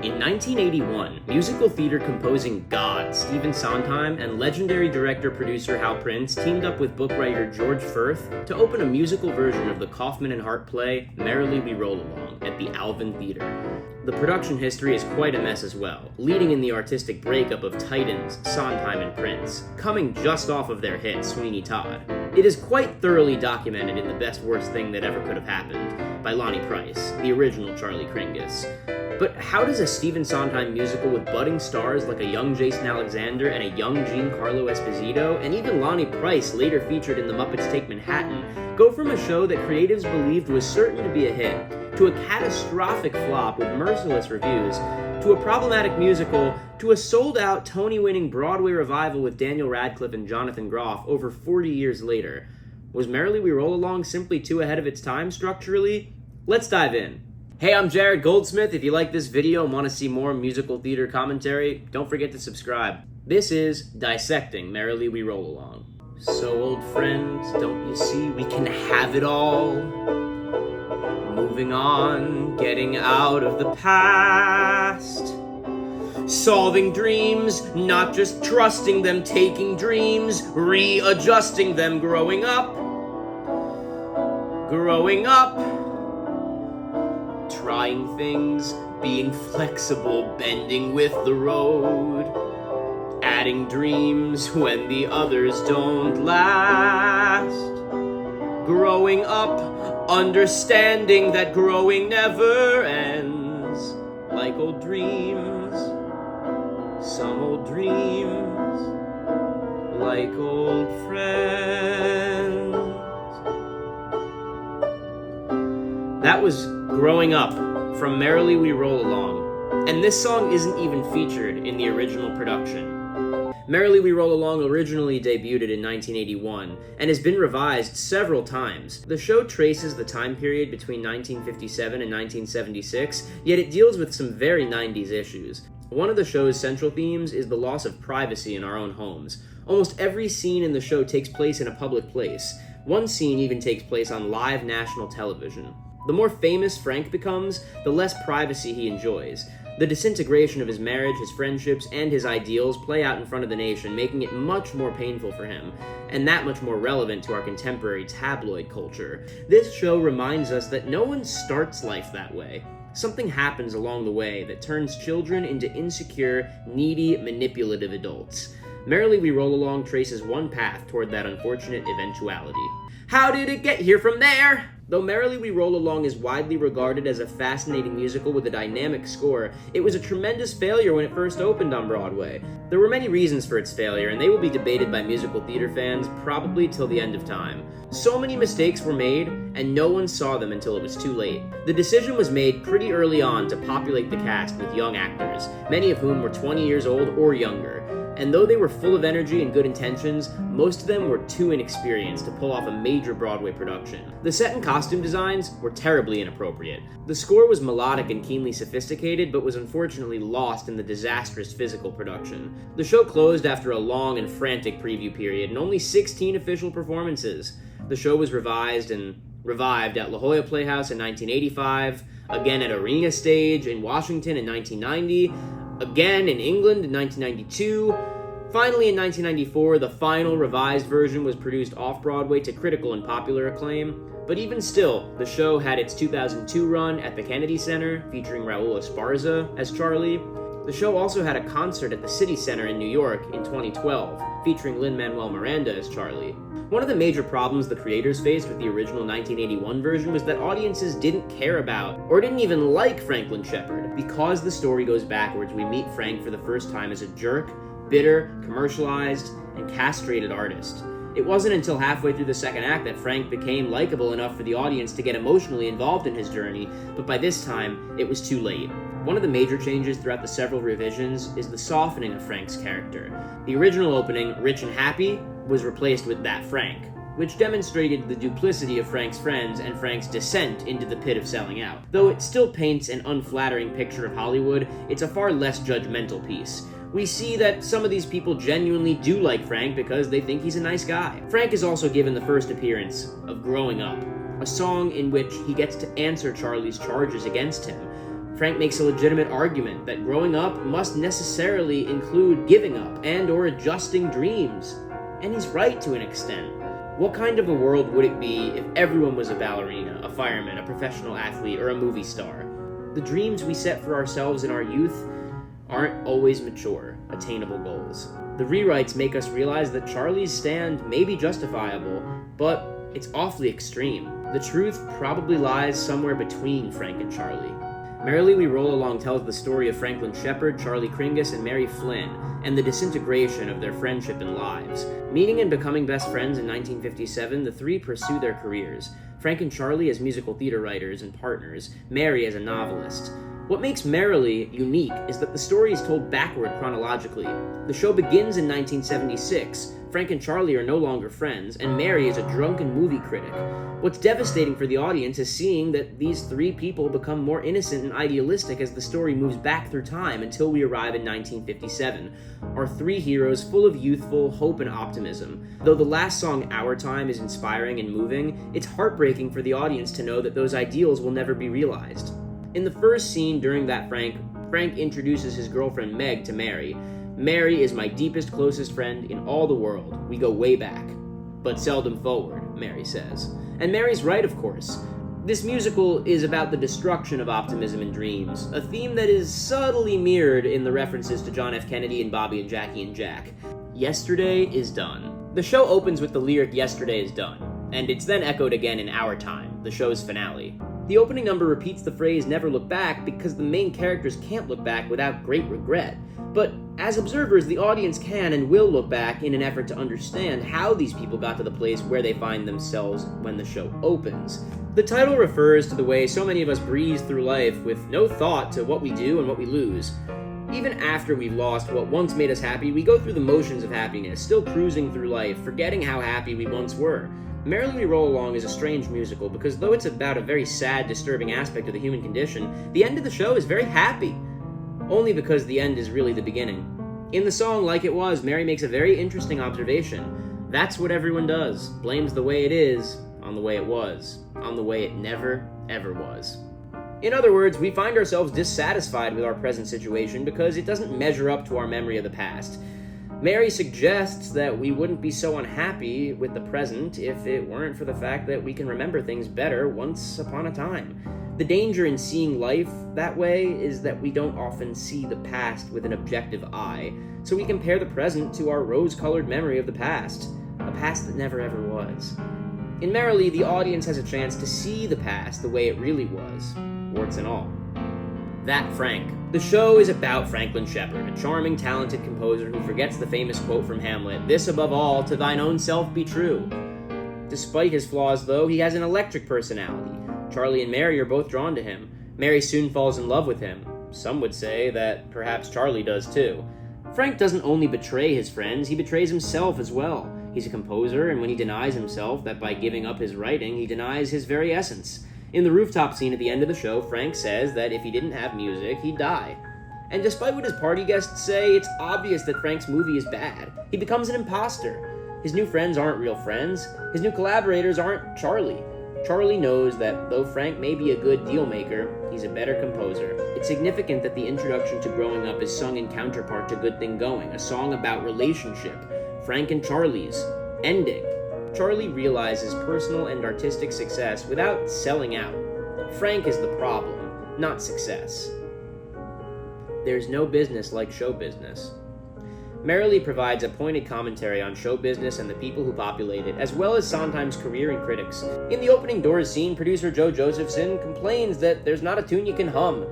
In 1981, musical theater composing god Stephen Sondheim and legendary director-producer Hal Prince teamed up with book writer George Furth to open a musical version of the Kaufman and Hart play Merrily We Roll Along at the Alvin Theater. The production history is quite a mess as well, leading in the artistic breakup of titans Sondheim and Prince, coming just off of their hit Sweeney Todd. It is quite thoroughly documented in The Best Worst Thing That Ever Could Have Happened by Lonnie Price, the original Charlie Kringus. But how does a Stephen Sondheim musical with budding stars like a young Jason Alexander and a young Giancarlo Esposito, and even Lonnie Price later featured in The Muppets Take Manhattan, go from a show that creatives believed was certain to be a hit, to a catastrophic flop with merciless reviews, to a problematic musical, to a sold-out Tony-winning Broadway revival with Daniel Radcliffe and Jonathan Groff over 40 years later? Was Merrily We Roll Along simply too ahead of its time structurally? Let's dive in. Hey, I'm Jared Goldsmith. If you like this video and want to see more musical theater commentary, don't forget to subscribe. This is Dissecting Merrily We Roll Along. So, old friends, don't you see we can have it all? Moving on, getting out of the past. Solving dreams, not just trusting them, taking dreams, readjusting them, growing up. Trying things, being flexible, bending with the road, adding dreams when the others don't last, growing up, understanding that growing never ends, like old dreams, some old dreams, like old friends. That was Growing Up from Merrily We Roll Along, and this song isn't even featured in the original production. Merrily We Roll Along originally debuted in 1981 and has been revised several times. The show traces the time period between 1957 and 1976, yet it deals with some very 90s issues. One of the show's central themes is the loss of privacy in our own homes. Almost every scene in the show takes place in a public place. One scene even takes place on live national television. The more famous Frank becomes, the less privacy he enjoys. The disintegration of his marriage, his friendships, and his ideals play out in front of the nation, making it much more painful for him, and that much more relevant to our contemporary tabloid culture. This show reminds us that no one starts life that way. Something happens along the way that turns children into insecure, needy, manipulative adults. Merrily We Roll Along traces one path toward that unfortunate eventuality. How did it get here from there? Though Merrily We Roll Along is widely regarded as a fascinating musical with a dynamic score, it was a tremendous failure when it first opened on Broadway. There were many reasons for its failure, and they will be debated by musical theater fans probably till the end of time. So many mistakes were made, and no one saw them until it was too late. The decision was made pretty early on to populate the cast with young actors, many of whom were 20 years old or younger. And though they were full of energy and good intentions, most of them were too inexperienced to pull off a major Broadway production. The set and costume designs were terribly inappropriate. The score was melodic and keenly sophisticated, but was unfortunately lost in the disastrous physical production. The show closed after a long and frantic preview period and only 16 official performances. The show was revived at La Jolla Playhouse in 1985, again at Arena Stage in Washington in 1990, again in England in 1992. Finally, in 1994, the final revised version was produced off-Broadway to critical and popular acclaim. But even still, the show had its 2002 run at the Kennedy Center, featuring Raul Esparza as Charlie. The show also had a concert at the City Center in New York in 2012, featuring Lin-Manuel Miranda as Charlie. One of the major problems the creators faced with the original 1981 version was that audiences didn't care about, or didn't even like Franklin Shepard. Because the story goes backwards, we meet Frank for the first time as a jerk, bitter, commercialized, and castrated artist. It wasn't until halfway through the second act that Frank became likable enough for the audience to get emotionally involved in his journey, but by this time, it was too late. One of the major changes throughout the several revisions is the softening of Frank's character. The original opening, Rich and Happy, was replaced with That Frank, which demonstrated the duplicity of Frank's friends and Frank's descent into the pit of selling out. Though it still paints an unflattering picture of Hollywood, it's a far less judgmental piece. We see that some of these people genuinely do like Frank because they think he's a nice guy. Frank is also given the first appearance of Growing Up, a song in which he gets to answer Charlie's charges against him. Frank makes a legitimate argument that growing up must necessarily include giving up and or adjusting dreams. And he's right to an extent. What kind of a world would it be if everyone was a ballerina, a fireman, a professional athlete, or a movie star? The dreams we set for ourselves in our youth aren't always mature, attainable goals. The rewrites make us realize that Charlie's stand may be justifiable, but it's awfully extreme. The truth probably lies somewhere between Frank and Charlie. Merrily We Roll Along tells the story of Franklin Shepard, Charlie Kringus, and Mary Flynn, and the disintegration of their friendship and lives. Meeting and becoming best friends in 1957, the three pursue their careers. Frank and Charlie as musical theater writers and partners, Mary as a novelist. What makes Merrily unique is that the story is told backward chronologically. The show begins in 1976. Frank and Charlie are no longer friends, and Mary is a drunken movie critic. What's devastating for the audience is seeing that these three people become more innocent and idealistic as the story moves back through time until we arrive in 1957. Our three heroes full of youthful hope and optimism. Though the last song, Our Time, is inspiring and moving, it's heartbreaking for the audience to know that those ideals will never be realized. In the first scene during that Frank introduces his girlfriend Meg to Mary. Mary is my deepest, closest friend in all the world. We go way back. But seldom forward, Mary says. And Mary's right, of course. This musical is about the destruction of optimism and dreams, a theme that is subtly mirrored in the references to John F. Kennedy and Bobby and Jackie and Jack. Yesterday is done. The show opens with the lyric, Yesterday is done, and it's then echoed again in Our Time, the show's finale. The opening number repeats the phrase, never look back, because the main characters can't look back without great regret. But as observers, the audience can and will look back in an effort to understand how these people got to the place where they find themselves when the show opens. The title refers to the way so many of us breeze through life with no thought to what we do and what we lose. Even after we've lost what once made us happy, we go through the motions of happiness, still cruising through life, forgetting how happy we once were. Merrily We Roll Along is a strange musical because though it's about a very sad, disturbing aspect of the human condition, the end of the show is very happy. Only because the end is really the beginning. In the song Like It Was, Mary makes a very interesting observation. That's what everyone does. Blames the way it is on the way it was, on the way it never, ever was. In other words, we find ourselves dissatisfied with our present situation because it doesn't measure up to our memory of the past. Mary suggests that we wouldn't be so unhappy with the present if it weren't for the fact that we can remember things better once upon a time. The danger in seeing life that way is that we don't often see the past with an objective eye, so we compare the present to our rose-colored memory of the past, a past that never ever was. In Merrily, the audience has a chance to see the past the way it really was, warts and all. That Frank. The show is about Franklin Shepard, a charming, talented composer who forgets the famous quote from Hamlet, "This above all, to thine own self be true." Despite his flaws, though, he has an electric personality. Charlie and Mary are both drawn to him. Mary soon falls in love with him. Some would say that perhaps Charlie does too. Frank doesn't only betray his friends, he betrays himself as well. He's a composer, and when he denies himself that by giving up his writing, he denies his very essence. In the rooftop scene at the end of the show, Frank says that if he didn't have music, he'd die. And despite what his party guests say, it's obvious that Frank's movie is bad. He becomes an imposter. His new friends aren't real friends. His new collaborators aren't Charlie. Charlie knows that though Frank may be a good deal maker, he's a better composer. It's significant that the introduction to Growing Up is sung in counterpart to Good Thing Going, a song about relationship, Frank and Charlie's ending. Charlie realizes personal and artistic success without selling out. Frank is the problem, not success. There's no business like show business. Merrily provides a pointed commentary on show business and the people who populate it, as well as Sondheim's career and critics. In the opening doors scene, producer Josephson complains that there's not a tune you can hum,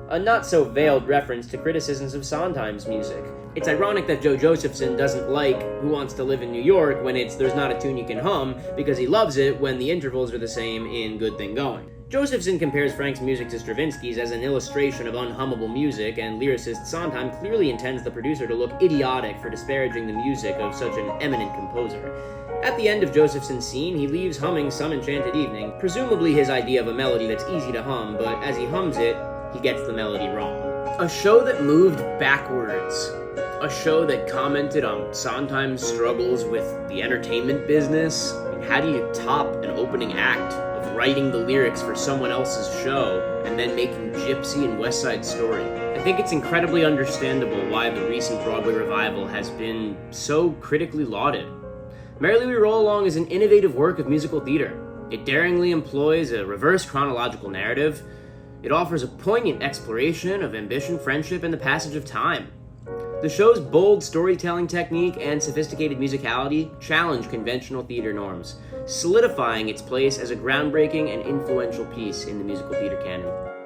a not-so-veiled reference to criticisms of Sondheim's music. It's ironic that Josephson doesn't like Who Wants to Live in New York when it's There's Not a Tune You Can Hum, because he loves it when the intervals are the same in Good Thing Going. Josephson compares Frank's music to Stravinsky's as an illustration of unhummable music, and lyricist Sondheim clearly intends the producer to look idiotic for disparaging the music of such an eminent composer. At the end of Josephson's scene, he leaves humming Some Enchanted Evening, presumably his idea of a melody that's easy to hum, but as he hums it, he gets the melody wrong. A show that moved backwards. A show that commented on Sondheim's struggles with the entertainment business. How do you top an opening act of writing the lyrics for someone else's show and then making Gypsy and West Side Story. I think it's incredibly understandable why the recent Broadway revival has been so critically lauded. Merrily We Roll Along is an innovative work of musical theater. It daringly employs a reverse chronological narrative. It offers a poignant exploration of ambition, friendship, and the passage of time. The show's bold storytelling technique and sophisticated musicality challenge conventional theater norms, solidifying its place as a groundbreaking and influential piece in the musical theater canon.